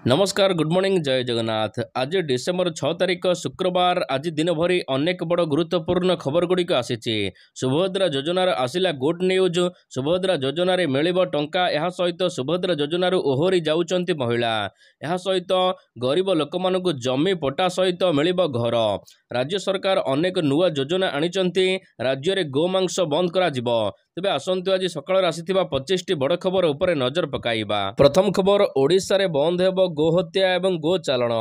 नमस्कार good morning जय जगन्नाथ। आज डिसेम्बर 6 तारिख शुक्रवार। आज दिन भरी अनेक बड़ गुरुत्वपूर्ण खबर गुड़िक आसी। सुभद्रा योजनार आसिला गुड न्यूज। सुभद्रा योजन मिलिब टंका। यह सहित सुभद्रा योजन ओहरी जाउचंती महिला। यह सहित गरीब लोक मानकु जमी पट्टा सहित मिलिब घर। राज्य सरकार अनेक नुआ योजना आनिचंती। राज्य में गोमांस बंद करा जिवो। तेबे आसंतु आज सकाळ आसीथिबा 25टी बड़ खबर उपरे नजर पकाइबा। प्रथम खबर, ओडिशा रे बंद हेबो गोहत्या एवं गोचालाण।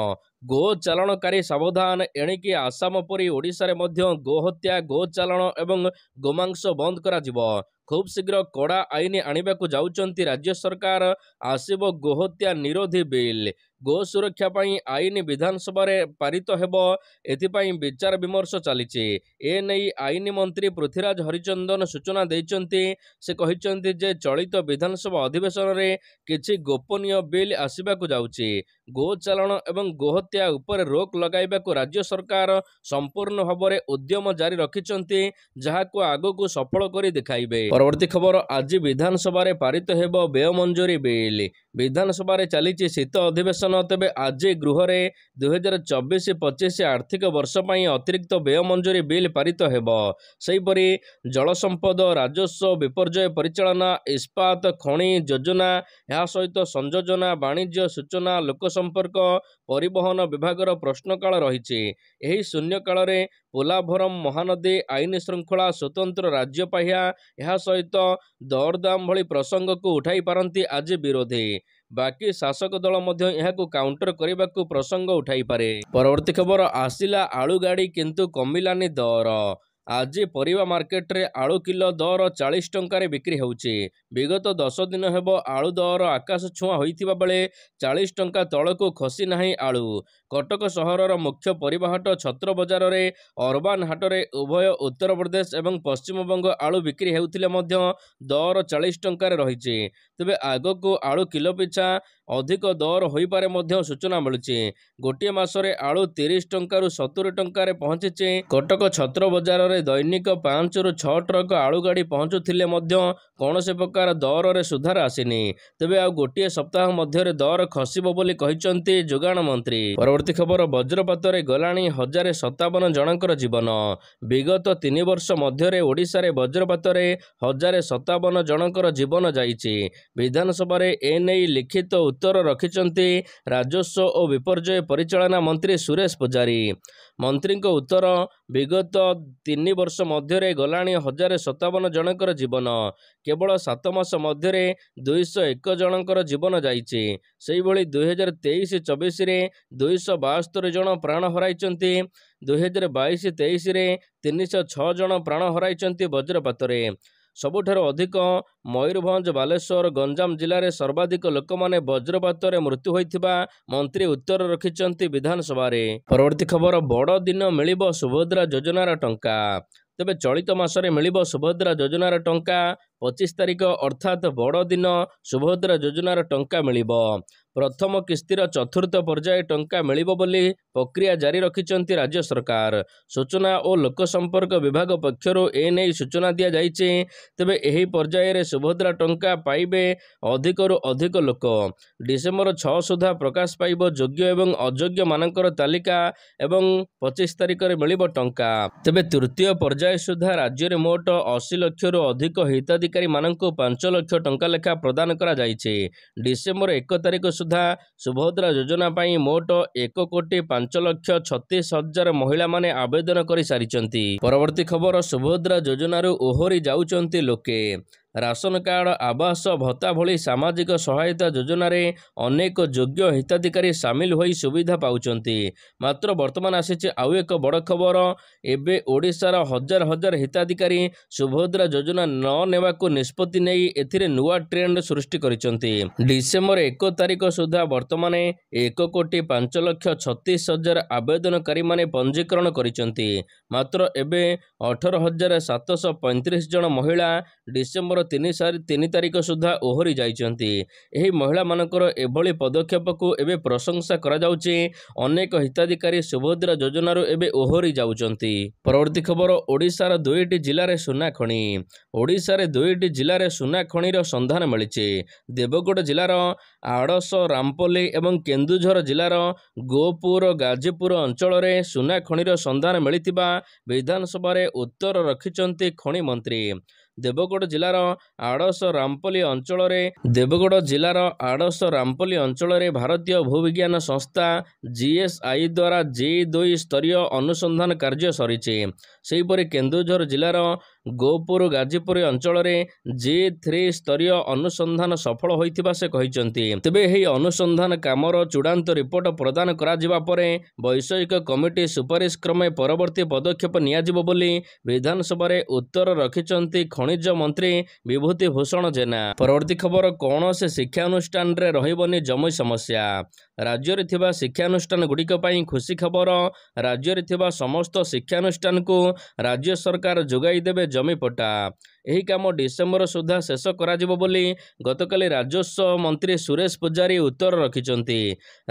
गोचालाणकारी सावधान। एणिकी आसाम परी ओडिशा रे मध्य गोहत्या, गोचालाण एवं गोमांस बंद करा जिवो। खूब शीघ्र कड़ा आईन आनिबाकु जाउचंती राज्य सरकार। आसिबो गोहत्या निरोधी बिल। गो सुरक्षा पई आईन विधानसभा रे पारित हेबो। एथिपई विचार विमर्श चलीछि। ए नै आईन मंत्री पृथ्वीराज हरिचंदन सूचना दैचंती। से कहिचंती जे चलित विधानसभा अधिवेशन रे किछि गोपनीय बिल आसिबाकु जाउछि। गोचालाण एवं गोहत्या उपर रोक लगाइबाकु राज्य सरकार संपूर्ण भाବରେ उद्यम जारी रखिचंती, जहाकु आगकु सफल करी देखाइबे। परवर्ती खबर, आज विधानसभा रे पारित हेबो व्यय मंजूरी बिल। विधानसभा रे चलीछि शीत अधिवेशन। तेबे आज गृह रे 2024-25 आर्थिक वर्ष पई अतिरिक्त व्यय मंजूरी बिल पारित हेबो। सेहिपरि जल संपद, राजस्व, विपर्यय परिचालना, इस्पात, खनि योजना, यह सहित संयोजना, वाणिज्य, सूचना, लोक संपर्क, परिवहन विभागर प्रश्नकाल रही। यही शून्यकाल रे पोलाभरम, महानदी, आईन श्रृंखला, स्वतंत्र राज्य पाह्या, यह सहित दरदाम भली प्रसंग को उठाई पारंती आज विरोधी। बाकी शासक दल मध्य यहाकु काउंटर करने प्रसंग उठाई पारे। परवर्ती खबर, आसिला आलू गाड़ी किंतु कमिलानी दर। आज परिवा मार्केट रे आलू किलो दर 40 टंका बिक्री होउछि। विगत 10 दिन हेबो आलू दर आकाश छुआ होइथिबा बेले 40 टंका तळकु खसी नाही आलू। कटक सहरर मुख्य परिवा हाट छत्र बजार रे अर्बान हाट रे उभय उत्तर प्रदेश एवं पश्चिम बंग आलू बिक्री हेउथिले मध्य दर 40 टंका रहिछि। तेबे आगकु आलू किलो पिछा अधिक दर होई पारे मध्य सूचना मिलुछि। गोटे मासरे आलू 30 टंका रु 70 टंका रे पहुंचिछि। कटक छत्र बजार रे दैनिक 5 रु 6 ट्रक आलू गाड़ी पहुंचुथिले मध्य कौनसी प्रकार दर रे सुधार आसिनी। तेबे आ गोटे सप्ताह मध्य रे दर खसिबो बोली कहिचंती जोगाण मंत्री। परवर्ती खबर, वज्रपात रे गलाणी 1057 जनकर जीवन। विगत 3 वर्ष मध्य रे ओडिशा रे वज्रपात रे 1057 जनकर जीवन जाइछि। विधानसभा रे एनै लिखित उत्तर रखिचंती राजस्व और विपर्यय परिचालना मंत्री सुरेश पुजारी। मंत्री को उत्तर, विगत 3 वर्ष मध्य रे गलाणी 1057 जनकर जीवन। केवल 7 मास मध्य रे 201 जनकर जीवन जाइछि। सेहि भली 2023-24 रे 272 जन प्राण हराइचंती। 2022-23 रे 306 जन प्राण हराइचंती वज्रपात रे। सबुठारु अधिक मयूरभंज, बालेश्वर, गंजाम जिले में सर्वाधिक लोक माने वज्रपात रे मृत्यु होइथिबा मंत्री उत्तर रखिचंती विधानसभा रे। परवर्ती खबर, बड़ दिन मिलिबो सुभद्रा योजनार टंका। तेबे चलित मासरे मिलिबो सुभद्रा योजनार टंका। 25 तारिख अर्थात बड़ दिन सुभद्रा योजनार टंका मिलिबो। प्रथम किस्तीर चतुर्थ पर्याय टंका मिलिबो बोली प्रक्रिया जारी रखिचंती राज्य सरकार। सूचना और लोक संपर्क विभाग पक्षरु ए नै सूचना दिया जाइछि। तेबे एही पर्याय रे सुभद्रा टंका पाइबे अधिकरु अधिक लोक। डिसेम्बर 6 सुधा प्रकाश पाइबो योग्य एवं अयोग्य मानकर तालिका एवं 25 तारिख रे मिलिबो टंका। तेबे तृतीय पर्याय सुधा राज्य रे मोट 80 लाख रु अधिक हिताधिकारी मानकु 5 लाख टंका लेखा प्रदान करा जाइछि। डिसेम्बर 1 तारिख सुधा सुभद्रा योजना पाई मोट 1,05,36,000 महिला माने आवेदन करि सारिचंती। परवर्ती खबर, सुभद्रा योजना रु ओहरी जाउचंती लोके। राशन कार्ड, आवास भत्ता भली सामाजिक सहायता योजना रे अनेक योग्य हिताधिकारी सामिल होई सुविधा पाउचंती। मात्र वर्तमान आसीछि आउ एक बड़ खबर। एबे ओडिशार हजार हजार हिताधिकारी सुभद्रा योजना न नेवाकु निष्पत्ति नेई एथिरे नुआ ट्रेंड सृष्टि करिसंती। डिसेम्बर 1 तारिख सुधा वर्तमान 1,05,36,000 आवेदनकारी माने पंजीकरण करिसंती। मात्र एबे 18,735 जन महिला डिसेम्बर ଡିସେମ୍ବର 3 ତାରିଖ ସୁଦ୍ଧା ଓହରି ଯାଇଛନ୍ତି। ଏହି ମହିଳାମାନଙ୍କର ଏଭଳି ପଦକ୍ଷେପକୁ ଏବେ ପ୍ରଶଂସା କରାଯାଉଛି। ଅନେକ ହିତାଧିକାରୀ ସୁଭଦ୍ରା ଯୋଜନାରୁ ଏବେ ଓହରି ଯାଉଛନ୍ତି। ପରବର୍ତ୍ତୀ ଖବର, ଓଡ଼ିଶାର 2ଟି ଜିଲ୍ଲାରେ ସୁନା ଖଣି। ଓଡ଼ିଶାରେ 2ଟି ଜିଲ୍ଲାରେ ସୁନା ଖଣିର ସନ୍ଧାନ ମିଳିଛି। ଦେବଗଡ଼ ଜିଲ୍ଲାର ଆଡ଼ସ, ରାମପଲ୍ଲୀ ଏବଂ କେନ୍ଦୁଝର ଜିଲ୍ଲାର ଗୋପୁର, ଗାଜିପୁର ଅଞ୍ଚଳରେ ସୁନା ଖଣିର ସନ୍ଧାନ ମିଳିଥିବା ବିଧାନସଭାରେ ଉତ୍ତର ରଖିଛନ୍ତି ଖଣି ମନ୍ତ୍ରୀ। ଦେବଗଡ଼ ଜିଲ୍ଲାର ଆଡ଼ସ ରାମପଲ୍ଲୀ ଅଞ୍ଚଳରେ ଭାରତୀୟ ଭୂବିଜ୍ଞାନ ସଂସ୍ଥା GSI ଦ୍ୱାରା G2 ସ୍ତରୀୟ ଅନୁସନ୍ଧାନ କାର୍ଯ୍ୟ ସରିଛି। ସେହିପରି କେନ୍ଦୁଝର ଜିଲ୍ଲାର ଗୋପୁର, ଗାଜିପୁର ଅଞ୍ଚଳରେ G3 ସ୍ତରୀୟ ଅନୁସନ୍ଧାନ ସଫଳ ହୋଇଥିବା ସେ କହିଛନ୍ତି। ତେବେ ଏହି ଅନୁସନ୍ଧାନ କାମର ଚୂଡ଼ାନ୍ତ ରିପୋର୍ଟ ପ୍ରଦାନ କରାଯିବା ପରେ ବୈଷୟିକ କମିଟି ସୁପାରିଶ କ୍ରମେ ପରବର୍ତ୍ତୀ ପଦକ୍ଷେପ ନିଆଯିବ ବୋଲି ବିଧାନସଭାରେ ଉତ୍ତର ରଖିଛନ୍ତି ଖଣିଜ ମନ୍ତ୍ରୀ ବିଭୂତି ଭୂଷଣ ଜେନା। ପରବର୍ତ୍ତୀ ଖବର, କୌଣସି ଶିକ୍ଷାନୁଷ୍ଠାନରେ ରହିବନି ଜମି ସମସ୍ୟା। ରାଜ୍ୟରେ ଥିବା ଶିକ୍ଷାନୁଷ୍ଠାନଗୁଡ଼ିକ ପାଇଁ ଖୁସି ଖବର। ରାଜ୍ୟରେ ଥିବା ସମସ୍ତ ଶିକ୍ଷାନୁଷ୍ଠାନକୁ ରାଜ୍ୟ ସରକାର ଯୋଗାଇ ଦେବେ ଜମି ପଟ୍ଟା। ଏହି କାମ ଡିସେମ୍ବର ସୁଦ୍ଧା ଶେଷ କରାଯିବ ବୋଲି ଗତକାଲି ରାଜସ୍ୱ ମନ୍ତ୍ରୀ ସୁରେଶ ପୂଜାରୀ ଉତ୍ତର ରଖିଛନ୍ତି।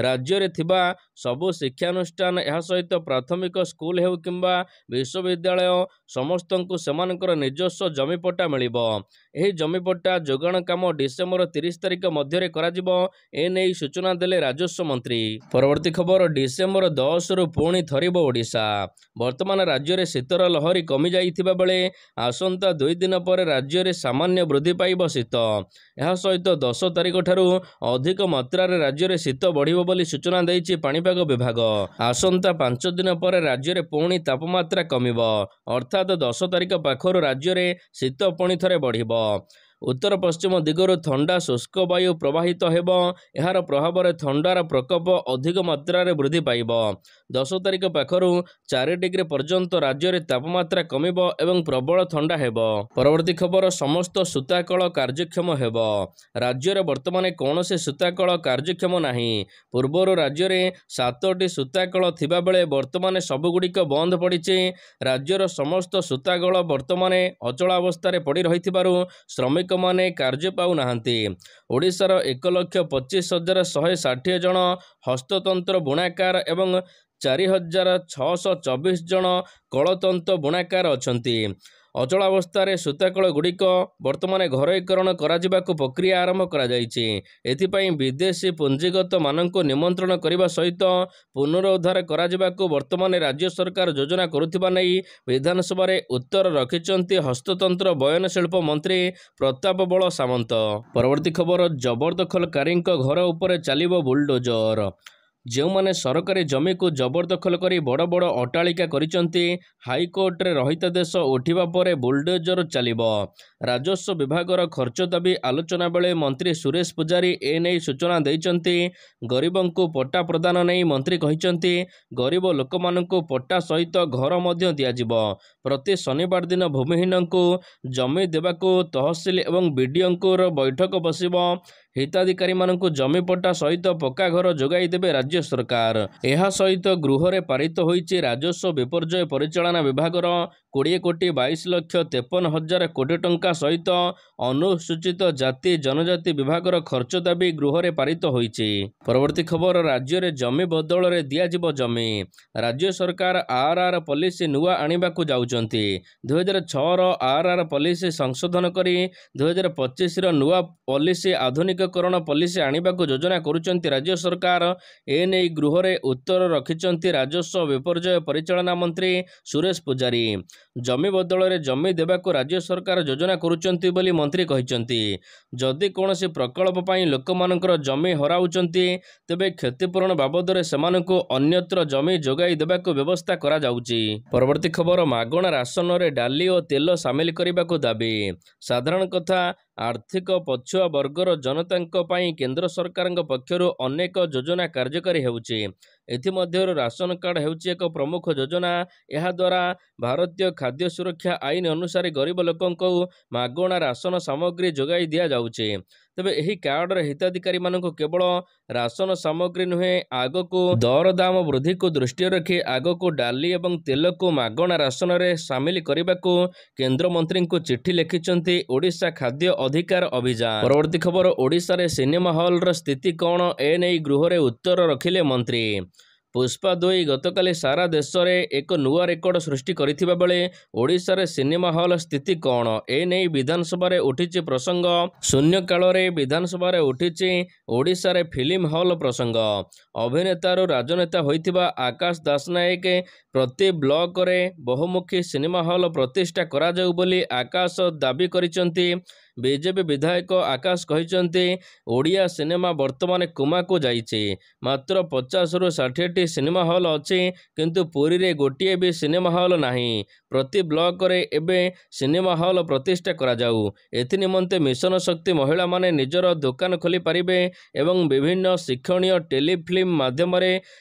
ରାଜ୍ୟରେ ଥିବା ସବୁ ଶିକ୍ଷାନୁଷ୍ଠାନ, ଏହା ସହିତ ପ୍ରାଥମିକ ସ୍କୁଲ ହେଉ କିମ୍ବା ବିଶ୍ୱବିଦ୍ୟାଳୟ, ସମସ୍ତଙ୍କୁ ସେମାନଙ୍କର ନିଜସ୍ୱ ଜମିପଟ୍ଟା ମିଳିବ। ଏହି ଜମିପଟ୍ଟା ଯୋଗାଣ କାମ ଡିସେମ୍ବର 30 ତାରିଖ ମଧ୍ୟରେ କରାଯିବ। ଏନେଇ ସୂଚନା ଦେଲେ ରାଜସ୍ୱ ମନ୍ତ୍ରୀ। ପରବର୍ତ୍ତୀ ଖବର, ଡିସେମ୍ବର 10ରୁ ପୁଣି ଥରିବ ଓଡ଼ିଶା। ବର୍ତ୍ତମାନ ରାଜ୍ୟରେ ଶୀତର ଲହରୀ କମିଯାଇଥିବା ବେଳେ ଆସନ୍ତା 2 ଦିନ ପରେ ରାଜ୍ୟରେ ସାମାନ୍ୟ ବୃଦ୍ଧି ପାଇବ ଶୀତ। ଏହା ସହିତ 10 ତାରିଖଠାରୁ ଅଧିକ ମାତ୍ରାରେ ରାଜ୍ୟରେ ଶୀତ ବଢ଼ିବ ବୋଲି ସୂଚନା ଦେଇଛି ପାଣିପାଗ ବିଭାଗ। ଆସନ୍ତା 5 ଦିନ ପରେ ରାଜ୍ୟରେ ପୁଣି ତାପମାତ୍ରା କମିବ, ଅର୍ଥାତ୍ 10 ତାରିଖ ପାଖରୁ ରାଜ୍ୟରେ ଶୀତ ପୁଣି ଥରେ ବଢ଼ିବ। ଉତ୍ତର ପଶ୍ଚିମ ଦିଗରୁ ଥଣ୍ଡା ଶୁଷ୍କ ବାୟୁ ପ୍ରବାହିତ ହେବ। ଏହାର ପ୍ରଭାବରେ ଥଣ୍ଡାର ପ୍ରକୋପ ଅଧିକ ମାତ୍ରାରେ ବୃଦ୍ଧି ପାଇବ। 10 ତାରିଖ ପାଖରୁ 4 ଡିଗ୍ରୀ ପର୍ଯ୍ୟନ୍ତ ରାଜ୍ୟରେ ତାପମାତ୍ରା କମିବ ଏବଂ ପ୍ରବଳ ଥଣ୍ଡା ହେବ। ପରବର୍ତ୍ତୀ ଖବର, ସମସ୍ତ ସୂତାକଳ କାର୍ଯ୍ୟକ୍ଷମ ହେବ। ରାଜ୍ୟରେ ବର୍ତ୍ତମାନ କୌଣସି ସୂତାକଳ କାର୍ଯ୍ୟକ୍ଷମ ନାହିଁ। ପୂର୍ବରୁ ରାଜ୍ୟରେ 7ଟି ସୂତାକଳ ଥିବାବେଳେ ବର୍ତ୍ତମାନ ସବୁଗୁଡ଼ିକ ବନ୍ଦ ପଡ଼ିଛି। ରାଜ୍ୟର ସମସ୍ତ ସୂତାକଳ ବର୍ତ୍ତମାନ ଅଚଳାବସ୍ଥାରେ ପଡ଼ି ରହିଥିବାରୁ ଶ୍ରମିକମାନେ କାର୍ଯ୍ୟ ପାଉନାହାନ୍ତି। ଓଡ଼ିଶାର 1,25,160 ଜଣ ହସ୍ତତନ୍ତ ବୁଣାକାର ଏବଂ 4,624 ଜଣ କଳତନ୍ତ ବୁଣାକାର ଅଛନ୍ତି। ଅଚଳାବସ୍ଥାରେ ସୂତାକଳଗୁଡ଼ିକ ବର୍ତ୍ତମାନ ଘରୋଇକରଣ କରାଯିବାକୁ ପ୍ରକ୍ରିୟା ଆରମ୍ଭ କରାଯାଇଛି। ଏଥିପାଇଁ ବିଦେଶୀ ପୁଞ୍ଜିଗତ ମାନଙ୍କୁ ନିମନ୍ତ୍ରଣ କରିବା ସହିତ ପୁନରୁଦ୍ଧାର କରାଯିବାକୁ ବର୍ତ୍ତମାନ ରାଜ୍ୟ ସରକାର ଯୋଜନା କରୁଥିବା ନେଇ ବିଧାନସଭାରେ ଉତ୍ତର ରଖିଛନ୍ତି ହସ୍ତତନ୍ତ ବୟନଶିଳ୍ପ ମନ୍ତ୍ରୀ ପ୍ରତାପ ବଳ ସାମନ୍ତ। ପରବର୍ତ୍ତୀ ଖବର, ଜବରଦଖଲକାରୀଙ୍କ ଘର ଉପରେ ଚାଲିବ ବୁଲଡୋଜର। ଯେଉଁମାନେ ସରକାରୀ ଜମିକୁ ଜବରଦଖଲ କରି ବଡ଼ ବଡ଼ ଅଟ୍ଟାଳିକା କରିଛନ୍ତି, ହାଇକୋର୍ଟରେ ରହିତାଦେଶ ଉଠିବା ପରେ ବୁଲଡୋଜର ଚାଲିବ। ରାଜସ୍ୱ ବିଭାଗର ଖର୍ଚ୍ଚ ଦାବି ଆଲୋଚନା ବେଳେ ମନ୍ତ୍ରୀ ସୁରେଶ ପୂଜାରୀ ଏନେଇ ସୂଚନା ଦେଇଛନ୍ତି। ଗରିବଙ୍କୁ ପଟ୍ଟା ପ୍ରଦାନ ନେଇ ମନ୍ତ୍ରୀ କହିଛନ୍ତି, ଗରିବ ଲୋକମାନଙ୍କୁ ପଟ୍ଟା ସହିତ ଘର ମଧ୍ୟ ଦିଆଯିବ। ପ୍ରତି ଶନିବାର ଦିନ ଭୂମିହୀନଙ୍କୁ ଜମି ଦେବାକୁ ତହସିଲ ଏବଂ ବିଡିଓଙ୍କର ବୈଠକ ବସିବ। ହିତାଧିକାରୀମାନଙ୍କୁ ଜମି ପଟ୍ଟା ସହିତ ପକ୍କା ଘର ଯୋଗାଇ ଦେବେ ରାଜ୍ୟ ସରକାର। ଏହା ସହିତ ଗୃହରେ ପାରିତ ହୋଇଛି ରାଜସ୍ୱ ବିପର୍ଯ୍ୟୟ ପରିଚାଳନା ବିଭାଗର 20,22,53,000 କୋଟି ଟଙ୍କା ସହିତ ଅନୁସୂଚିତ ଜାତି ଜନଜାତି ବିଭାଗର ଖର୍ଚ୍ଚ ଦାବି ଗୃହରେ ପାରିତ ହୋଇଛି। ପରବର୍ତ୍ତୀ ଖବର, ରାଜ୍ୟରେ ଜମି ବଦଳରେ ଦିଆଯିବ ଜମି। ରାଜ୍ୟ ସରକାର RR ପଲିସି ନୂଆ ଆଣିବାକୁ ଯାଉଛନ୍ତି। 2006ର RR ପଲିସି ସଂଶୋଧନ କରି 2025ର ନୂଆ ପଲିସି ଆଧୁନିକୀକରଣ ପଲିସି ଆଣିବାକୁ ଯୋଜନା କରୁଛନ୍ତି ରାଜ୍ୟ ସରକାର। ଏନେଇ ଗୃହରେ ଉତ୍ତର ରଖିଛନ୍ତି ରାଜସ୍ୱ ବିପର୍ଯ୍ୟୟ ପରିଚାଳନା ମନ୍ତ୍ରୀ ସୁରେଶ ପୂଜାରୀ। ଜମି ବଦଳରେ ଜମି ଦେବାକୁ ରାଜ୍ୟ ସରକାର ଯୋଜନା କରୁଛନ୍ତି ବୋଲି ମନ୍ତ୍ରୀ କହିଛନ୍ତି। ଯଦି କୌଣସି ପ୍ରକଳ୍ପ ପାଇଁ ଲୋକମାନଙ୍କର ଜମି ହରାଉଛନ୍ତି, ତେବେ କ୍ଷତିପୂରଣ ବାବଦରେ ସେମାନଙ୍କୁ ଅନ୍ୟତ୍ର ଜମି ଯୋଗାଇ ଦେବାକୁ ବ୍ୟବସ୍ଥା କରାଯାଉଛି। ପରବର୍ତ୍ତୀ ଖବର, ମାଗଣା ରାସନରେ ଡାଲି ଓ ତେଲ ସାମିଲ କରିବାକୁ ଦାବି। ସାଧାରଣ କଥା, ଆର୍ଥିକ ପଛୁଆ ବର୍ଗର ଜନତାଙ୍କ ପାଇଁ କେନ୍ଦ୍ର ସରକାରଙ୍କ ପକ୍ଷରୁ ଅନେକ ଯୋଜନା କାର୍ଯ୍ୟକାରୀ ହେଉଛି। ଏଥିମଧ୍ୟରୁ ରାସନ କାର୍ଡ ହେଉଛି ଏକ ପ୍ରମୁଖ ଯୋଜନା। ଏହାଦ୍ୱାରା ଭାରତୀୟ ଖାଦ୍ୟ ସୁରକ୍ଷା ଆଇନ ଅନୁସାରେ ଗରିବ ଲୋକଙ୍କୁ ମାଗଣା ରାସନ ସାମଗ୍ରୀ ଯୋଗାଇ ଦିଆଯାଉଛି। ତେବେ ଏହି କାର୍ଡର ହିତାଧିକାରୀମାନଙ୍କୁ କେବଳ ରାସନ ସାମଗ୍ରୀ ନୁହେଁ, ଆଗକୁ ଦରଦାମ ବୃଦ୍ଧିକୁ ଦୃଷ୍ଟିରେ ରଖି ଆଗକୁ ଡାଲି ଏବଂ ତେଲକୁ ମାଗଣା ରାସନରେ ସାମିଲ କରିବାକୁ କେନ୍ଦ୍ରମନ୍ତ୍ରୀଙ୍କୁ ଚିଠି ଲେଖିଛନ୍ତି ଓଡ଼ିଶା ଖାଦ୍ୟ ଅଧିକାର ଅଭିଯାନ। ପରବର୍ତ୍ତୀ ଖବର, ଓଡ଼ିଶାରେ ସିନେମା ହଲ୍ର ସ୍ଥିତି କ'ଣ? ଏନେଇ ଗୃହରେ ଉତ୍ତର ରଖିଲେ ମନ୍ତ୍ରୀ। ପୁଷ୍ପା 2 ଗତକାଲି ସାରା ଦେଶରେ ଏକ ନୂଆ ରେକର୍ଡ ସୃଷ୍ଟି କରିଥିବା ବେଳେ ଓଡ଼ିଶାରେ ସିନେମା ହଲ୍ ସ୍ଥିତି କ'ଣ? ଏନେଇ ବିଧାନସଭାରେ ଉଠିଛି ପ୍ରସଙ୍ଗ। ଶୂନ୍ୟକାଳରେ ବିଧାନସଭାରେ ଉଠିଛି ଓଡ଼ିଶାରେ ଫିଲ୍ମ ହଲ୍ ପ୍ରସଙ୍ଗ। ଅଭିନେତାରୁ ରାଜନେତା ହୋଇଥିବା ଆକାଶ ଦାସନାୟକ ପ୍ରତି ବ୍ଲକରେ ବହୁମୁଖୀ ସିନେମା ହଲ୍ ପ୍ରତିଷ୍ଠା କରାଯାଉ ବୋଲି ଆକାଶ ଦାବି କରିଛନ୍ତି। ବିଜେପି ବିଧାୟକ ଆକାଶ କହିଛନ୍ତି, ଓଡ଼ିଆ ସିନେମା ବର୍ତ୍ତମାନ କୋମାକୁ ଯାଇଛି। ମାତ୍ର 50ରୁ 60ଟି ସିନେମା ହଲ୍ ଅଛି, କିନ୍ତୁ ପୁରୀରେ ଗୋଟିଏ ବି ସିନେମା ହଲ୍ ନାହିଁ। ପ୍ରତି ବ୍ଲକରେ ଏବେ ସିନେମା ହଲ୍ ପ୍ରତିଷ୍ଠା କରାଯାଉ। ଏଥିନିମନ୍ତେ ମିଶନ ଶକ୍ତି ମହିଳାମାନେ ନିଜର ଦୋକାନ ଖୋଲିପାରିବେ ଏବଂ ବିଭିନ୍ନ ଶିକ୍ଷଣୀୟ ଟେଲିଫିଲ୍ମ ମାଧ୍ୟମରେ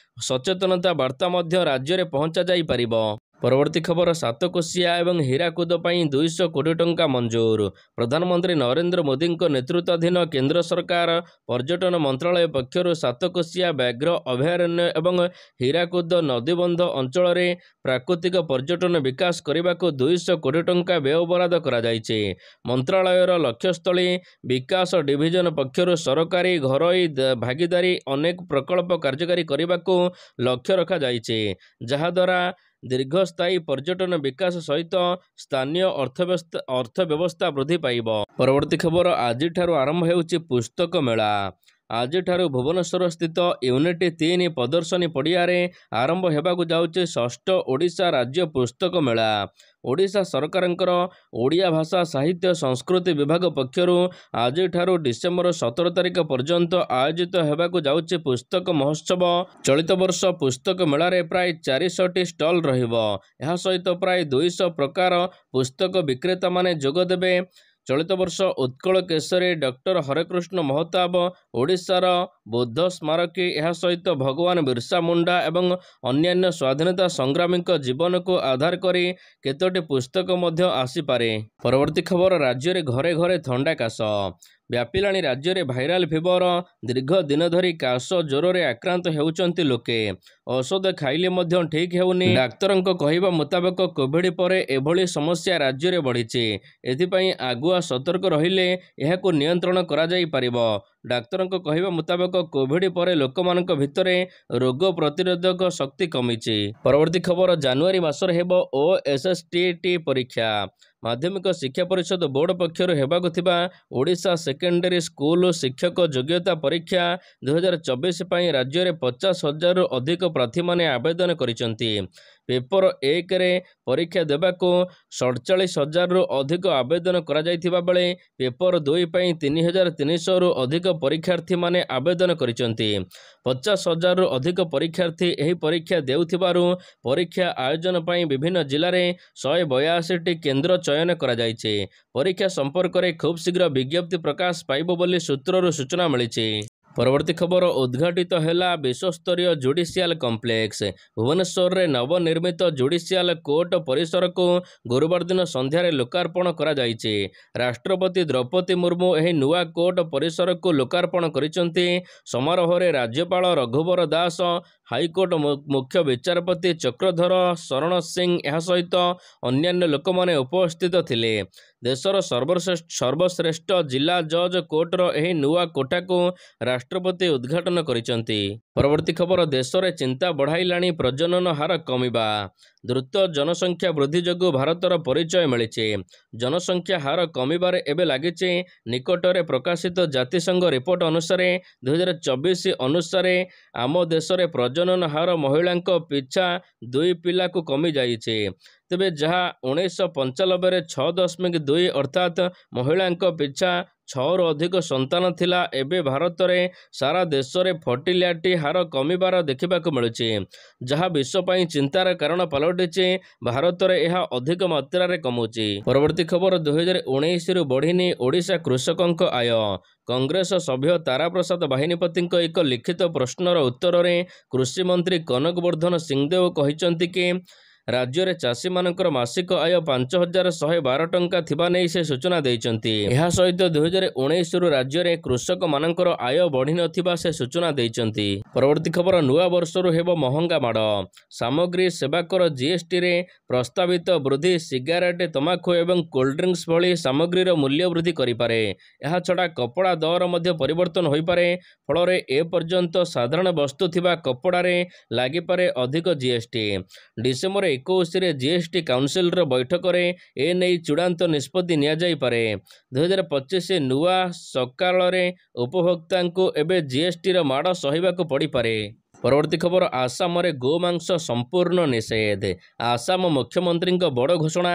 ସଚେତନତା ବାର୍ତ୍ତା ମଧ୍ୟ ରାଜ୍ୟରେ ପହଞ୍ଚାଯାଇପାରିବ। ପରବର୍ତ୍ତୀ ଖବର, ସାତକୋଶିଆ ଏବଂ ହୀରାକୁଦ ପାଇଁ 200 କୋଟି ଟଙ୍କା ମଞ୍ଜୁର। ପ୍ରଧାନମନ୍ତ୍ରୀ ନରେନ୍ଦ୍ର ମୋଦିଙ୍କ ନେତୃତ୍ୱାଧୀନ କେନ୍ଦ୍ର ସରକାର ପର୍ଯ୍ୟଟନ ମନ୍ତ୍ରଣାଳୟ ପକ୍ଷରୁ ସାତକୋଶିଆ ବ୍ୟାଘ୍ର ଅଭୟାରଣ୍ୟ ଏବଂ ହୀରାକୁଦ ନଦୀବନ୍ଧ ଅଞ୍ଚଳରେ ପ୍ରାକୃତିକ ପର୍ଯ୍ୟଟନ ବିକାଶ କରିବାକୁ 200 କୋଟି ଟଙ୍କା ବ୍ୟୟବରାଦ କରାଯାଇଛି। ମନ୍ତ୍ରଣାଳୟର ଲକ୍ଷ୍ୟସ୍ଥଳୀ ବିକାଶ ଡିଭିଜନ ପକ୍ଷରୁ ସରକାରୀ ଘରୋଇ ଭାଗିଦାରୀ ଅନେକ ପ୍ରକଳ୍ପ କାର୍ଯ୍ୟକାରୀ କରିବାକୁ ଲକ୍ଷ୍ୟ ରଖାଯାଇଛି, ଯାହାଦ୍ୱାରା ଦୀର୍ଘସ୍ଥାୟୀ ପର୍ଯ୍ୟଟନ ବିକାଶ ସହିତ ସ୍ଥାନୀୟ ଅର୍ଥବ୍ୟବସ୍ଥା ବୃଦ୍ଧି ପାଇବ। ପରବର୍ତ୍ତୀ ଖବର, ଆଜିଠାରୁ ଆରମ୍ଭ ହେଉଛି ପୁସ୍ତକ ମେଳା। ଆଜିଠାରୁ ଭୁବନେଶ୍ୱର ସ୍ଥିତ ୟୁନିଟ୍ 3 ପ୍ରଦର୍ଶନୀ ପଡ଼ିଆରେ ଆରମ୍ଭ ହେବାକୁ ଯାଉଛି 6ଠ ଓଡ଼ିଶା ରାଜ୍ୟ ପୁସ୍ତକ ମେଳା। ଓଡ଼ିଶା ସରକାରଙ୍କର ଓଡ଼ିଆ ଭାଷା ସାହିତ୍ୟ ସଂସ୍କୃତି ବିଭାଗ ପକ୍ଷରୁ ଆଜିଠାରୁ ଡିସେମ୍ବର 17 ତାରିଖ ପର୍ଯ୍ୟନ୍ତ ଆୟୋଜିତ ହେବାକୁ ଯାଉଛି ପୁସ୍ତକ ମହୋତ୍ସବ। ଚଳିତ ବର୍ଷ ପୁସ୍ତକ ମେଳାରେ ପ୍ରାୟ 400ଟି ଷ୍ଟଲ୍ ରହିବ। ଏହା ସହିତ ପ୍ରାୟ 200 ପ୍ରକାର ପୁସ୍ତକ ବିକ୍ରେତାମାନେ ଯୋଗ ଦେବେ। ଚଳିତ ବର୍ଷ ଉତ୍କଳ କେଶରୀ ଡକ୍ଟର ହରେକୃଷ୍ଣ ମହତାବ, ଓଡ଼ିଶାର ବୌଦ୍ଧ ସ୍ମାରକୀ, ଏହା ସହିତ ଭଗବାନ ବିର୍ସା ମୁଣ୍ଡା ଏବଂ ଅନ୍ୟାନ୍ୟ ସ୍ୱାଧୀନତା ସଂଗ୍ରାମୀଙ୍କ ଜୀବନକୁ ଆଧାର କରି କେତୋଟି ପୁସ୍ତକ ମଧ୍ୟ ଆସିପାରେ। ପରବର୍ତ୍ତୀ ଖବର, ରାଜ୍ୟରେ ଘରେ ଘରେ ଥଣ୍ଡା କାଶ ବ୍ୟାପିଲାଣି। ରାଜ୍ୟରେ ଭାଇରାଲ ଫିଭର। ଦୀର୍ଘ ଦିନ ଧରି କାଶ ଜ୍ୱରରେ ଆକ୍ରାନ୍ତ ହେଉଛନ୍ତି ଲୋକେ। ଔଷଧ ଖାଇଲେ ମଧ୍ୟ ଠିକ୍ ହେଉନି। ଡାକ୍ତରଙ୍କ କହିବା ମୁତାବକ କୋଭିଡ୍ ପରେ ଏଭଳି ସମସ୍ୟା ରାଜ୍ୟରେ ବଢ଼ିଛି। ଏଥିପାଇଁ ଆଗୁଆ ସତର୍କ ରହିଲେ ଏହାକୁ ନିୟନ୍ତ୍ରଣ କରାଯାଇପାରିବ। ଡାକ୍ତରଙ୍କ କହିବା ମୁତାବକ କୋଭିଡ୍ ପରେ ଲୋକମାନଙ୍କ ଭିତରେ ରୋଗ ପ୍ରତିରୋଧକ ଶକ୍ତି କମିଛି। ପରବର୍ତ୍ତୀ ଖବର, ଜାନୁଆରୀ ମାସରେ ହେବ OSSTT ପରୀକ୍ଷା। ମାଧ୍ୟମିକ ଶିକ୍ଷା ପରିଷଦ ବୋର୍ଡ ପକ୍ଷରୁ ହେବାକୁ ଥିବା ଓଡ଼ିଶା ସେକେଣ୍ଡାରୀ ସ୍କୁଲ ଶିକ୍ଷକ ଯୋଗ୍ୟତା ପରୀକ୍ଷା 2024 ପାଇଁ ରାଜ୍ୟରେ 50,000ରୁ ଅଧିକ ପ୍ରାର୍ଥୀମାନେ ଆବେଦନ କରିଛନ୍ତି। ପେପର 1ରେ ପରୀକ୍ଷା ଦେବାକୁ 47,000ରୁ ଅଧିକ ଆବେଦନ କରାଯାଇଥିବା ବେଳେ ପେପର 2 ପାଇଁ 3,300ରୁ ଅଧିକ ପରୀକ୍ଷାର୍ଥୀମାନେ ଆବେଦନ କରିଛନ୍ତି। 50,000ରୁ ଅଧିକ ପରୀକ୍ଷାର୍ଥୀ ଏହି ପରୀକ୍ଷା ଦେଉଥିବାରୁ ପରୀକ୍ଷା ଆୟୋଜନ ପାଇଁ ବିଭିନ୍ନ ଜିଲ୍ଲାରେ 182ଟି କେନ୍ଦ୍ର ଚୟନ କରାଯାଇଛି। ପରୀକ୍ଷା ସମ୍ପର୍କରେ ଖୁବ୍ ଶୀଘ୍ର ବିଜ୍ଞପ୍ତି ପ୍ରକାଶ ପାଇବ ବୋଲି ସୂତ୍ରରୁ ସୂଚନା ମିଳିଛି। ପରବର୍ତ୍ତୀ ଖବର, ଉଦ୍ଘାଟିତ ହେଲା ବିଶ୍ୱସ୍ତରୀୟ ଜୁଡ଼ିସିଆଲ କମ୍ପ୍ଲେକ୍ସ। ଭୁବନେଶ୍ୱରରେ ନବନିର୍ମିତ ଜୁଡ଼ିସିଆଲ କୋର୍ଟ ପରିସରକୁ ଗୁରୁବାର ଦିନ ସନ୍ଧ୍ୟାରେ ଲୋକାର୍ପଣ କରାଯାଇଛି। ରାଷ୍ଟ୍ରପତି ଦ୍ରୌପଦୀ ମୁର୍ମୁ ଏହି ନୂଆ କୋର୍ଟ ପରିସରକୁ ଲୋକାର୍ପଣ କରିଛନ୍ତି। ସମାରୋହରେ ରାଜ୍ୟପାଳ ରଘୁବର ଦାସ, ହାଇକୋର୍ଟ ମୁଖ୍ୟ ବିଚାରପତି ଚକ୍ରଧର ଶରଣ ସିଂ ଏହା ସହିତ ଅନ୍ୟାନ୍ୟ ଲୋକମାନେ ଉପସ୍ଥିତ ଥିଲେ। ଦେଶର ସର୍ବଶ୍ରେଷ୍ଠ ଜିଲ୍ଲା ଜଜ୍ କୋର୍ଟର ଏହି ନୂଆ କୋଠାକୁ ରାଷ୍ଟ୍ରପତି ଉଦ୍ଘାଟନ କରିଛନ୍ତି। ପରବର୍ତ୍ତୀ ଖବର, ଦେଶରେ ଚିନ୍ତା ବଢ଼ାଇଲାଣି ପ୍ରଜନନ ହାର କମିବା। ଦ୍ରୁତ ଜନସଂଖ୍ୟା ବୃଦ୍ଧି ଯୋଗୁଁ ଭାରତର ପରିଚୟ ମିଳିଛି। ଜନସଂଖ୍ୟା ହାର କମିବାରେ ଏବେ ଲାଗିଛି। ନିକଟରେ ପ୍ରକାଶିତ ଜାତିସଂଘ ରିପୋର୍ଟ ଅନୁସାରେ 2024 ଅନୁସାରେ ଆମ ଦେଶରେ ପ୍ରଜନନ ହାର ମହିଳାଙ୍କ ପିଛା 2 ପିଲାକୁ କମିଯାଇଛି। ତେବେ ଯାହା 1995ରେ 6.2 ଅର୍ଥାତ୍ ମହିଳାଙ୍କ ପିଛା 6ରୁ ଅଧିକ ସନ୍ତାନ ଥିଲା, ଏବେ ଭାରତରେ ସାରା ଦେଶରେ ଫର୍ଟିଲିଟି ହାର କମିବାର ଦେଖିବାକୁ ମିଳୁଛି, ଯାହା ବିଶ୍ୱ ପାଇଁ ଚିନ୍ତାର କାରଣ ପାଲଟିଛି। ଭାରତରେ ଏହା ଅଧିକ ମାତ୍ରାରେ କମୁଛି। ପରବର୍ତ୍ତୀ ଖବର, 2019ରୁ ବଢ଼ିନି ଓଡ଼ିଶା କୃଷକଙ୍କ ଆୟ। କଂଗ୍ରେସ ସଭ୍ୟ ତାରାପ୍ରସାଦ ବାହିନୀପତିଙ୍କ ଏକ ଲିଖିତ ପ୍ରଶ୍ନର ଉତ୍ତରରେ କୃଷିମନ୍ତ୍ରୀ କନକ ବର୍ଦ୍ଧନ ସିଂଦେଓ କହିଛନ୍ତି କି ରାଜ୍ୟରେ ଚାଷୀମାନଙ୍କର ମାସିକ ଆୟ 5,112 ଟଙ୍କା ଥିବା ନେଇ ସେ ସୂଚନା ଦେଇଛନ୍ତି। ଏହା ସହିତ 2019ରୁ ରାଜ୍ୟରେ କୃଷକମାନଙ୍କର ଆୟ ବଢ଼ିନଥିବା ସେ ସୂଚନା ଦେଇଛନ୍ତି। ପରବର୍ତ୍ତୀ ଖବର, ନୂଆ ବର୍ଷରୁ ହେବ ମହଙ୍ଗା ମାଡ଼। ସାମଗ୍ରୀ ସେବାକର ଜିଏସ୍ଟିରେ ପ୍ରସ୍ତାବିତ ବୃଦ୍ଧି ସିଗାରେଟ୍, ତମାଖୁ ଏବଂ କୋଲ୍ଡଡ୍ରିଙ୍କ୍ସ ଭଳି ସାମଗ୍ରୀର ମୂଲ୍ୟ ବୃଦ୍ଧି କରିପାରେ। ଏହାଛଡ଼ା କପଡ଼ା ଦର ମଧ୍ୟ ପରିବର୍ତ୍ତନ ହୋଇପାରେ। ଫଳରେ ଏପର୍ଯ୍ୟନ୍ତ ସାଧାରଣ ବସ୍ତୁ ଥିବା କପଡ଼ାରେ ଲାଗିପାରେ ଅଧିକ ଜିଏସ୍ଟି। ଡିସେମ୍ବର 21ରେ ଜିଏସ୍ଟି କାଉନସିଲର ବୈଠକରେ ଏନେଇ ଚୂଡ଼ାନ୍ତ ନିଷ୍ପତ୍ତି ନିଆଯାଇପାରେ। 2025 ନୂଆ ସକାଳରେ ଉପଭୋକ୍ତାଙ୍କୁ ଏବେ ଜିଏସ୍ଟିର ମାଡ଼ ସହିବାକୁ ପଡ଼ିପାରେ। ପରବର୍ତ୍ତୀ ଖବର, ଆସାମରେ ଗୋମାଂସ ସମ୍ପୂର୍ଣ୍ଣ ନିଷେଧ। ଆସାମ ମୁଖ୍ୟମନ୍ତ୍ରୀଙ୍କ ବଡ଼ ଘୋଷଣା।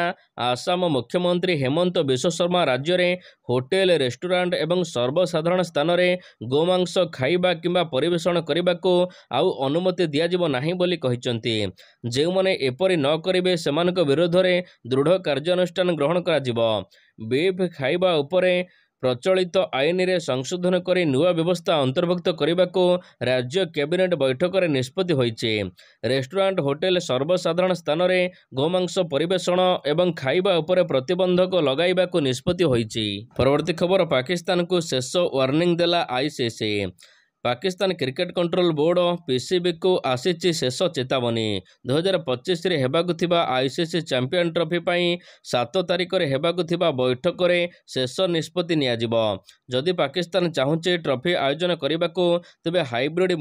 ଆସାମ ମୁଖ୍ୟମନ୍ତ୍ରୀ ହେମନ୍ତ ବିଶ୍ବ ଶର୍ମା ରାଜ୍ୟରେ ହୋଟେଲ, ରେଷ୍ଟୁରାଣ୍ଟ ଏବଂ ସର୍ବସାଧାରଣ ସ୍ଥାନରେ ଗୋମାଂସ ଖାଇବା କିମ୍ବା ପରିବେଷଣ କରିବାକୁ ଆଉ ଅନୁମତି ଦିଆଯିବ ନାହିଁ ବୋଲି କହିଛନ୍ତି। ଯେଉଁମାନେ ଏପରି ନ କରିବେ ସେମାନଙ୍କ ବିରୋଧରେ ଦୃଢ଼ କାର୍ଯ୍ୟାନୁଷ୍ଠାନ ଗ୍ରହଣ କରାଯିବ। ବିଫ୍ ଖାଇବା ଉପରେ ପ୍ରଚଳିତ ଆଇନରେ ସଂଶୋଧନ କରି ନୂଆ ବ୍ୟବସ୍ଥା ଅନ୍ତର୍ଭୁକ୍ତ କରିବାକୁ ରାଜ୍ୟ କ୍ୟାବିନେଟ୍ ବୈଠକରେ ନିଷ୍ପତ୍ତି ହୋଇଛି। ରେଷ୍ଟୁରାଣ୍ଟ, ହୋଟେଲ, ସର୍ବସାଧାରଣ ସ୍ଥାନରେ ଗୋମାଂସ ପରିବେଷଣ ଏବଂ ଖାଇବା ଉପରେ ପ୍ରତିବନ୍ଧକ ଲଗାଇବାକୁ ନିଷ୍ପତ୍ତି ହୋଇଛି। ପରବର୍ତ୍ତୀ ଖବର, ପାକିସ୍ତାନକୁ ଶେଷ ୱାର୍ଣ୍ଣିଂ ଦେଲା ICC. Pakistan cricket control board ପିସିବିକୁ ଆସିଛି ଶେଷ ଚେତାବନୀ। 2025ରେ ହେବାକୁ ଥିବା ଆଇସିସି ଚାମ୍ପିୟନ ଟ୍ରଫି ପାଇଁ 7 ତାରିଖରେ ହେବାକୁ ଥିବା ବୈଠକରେ ଶେଷ ନିଷ୍ପତ୍ତି ନିଆଯିବ। ଯଦି ପାକିସ୍ତାନ ଚାହୁଁଛି ଟ୍ରଫି ଆୟୋଜନ କରିବାକୁ, ତେବେ ହାଇବ୍ରିଡ୍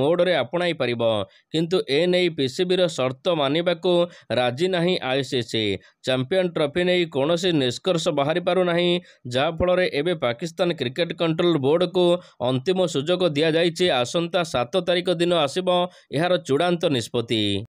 ମୋଡରେ ଆପଣାଇ ପାରିବ। କିନ୍ତୁ ଏନେଇ ପିସିବିର ସର୍ତ୍ତ ମାନିବାକୁ ରାଜି ନାହିଁ ଆଇସିସି। ଚାମ୍ପିୟନ ଟ୍ରଫି ନେଇ କୌଣସି ନିଷ୍କର୍ଷ ବାହାରି ପାରୁନାହିଁ, ଯାହାଫଳରେ ଏବେ ପାକିସ୍ତାନ କ୍ରିକେଟ କଣ୍ଟ୍ରୋଲ ବୋର୍ଡକୁ ଅନ୍ତିମ ସୁଯୋଗ ଦିଆଯାଇଛି। ଆସନ୍ତା 7 ତାରିଖ ଦିନ ଆସିବ ଏହାର ଚୂଡ଼ାନ୍ତ ନିଷ୍ପତ୍ତି।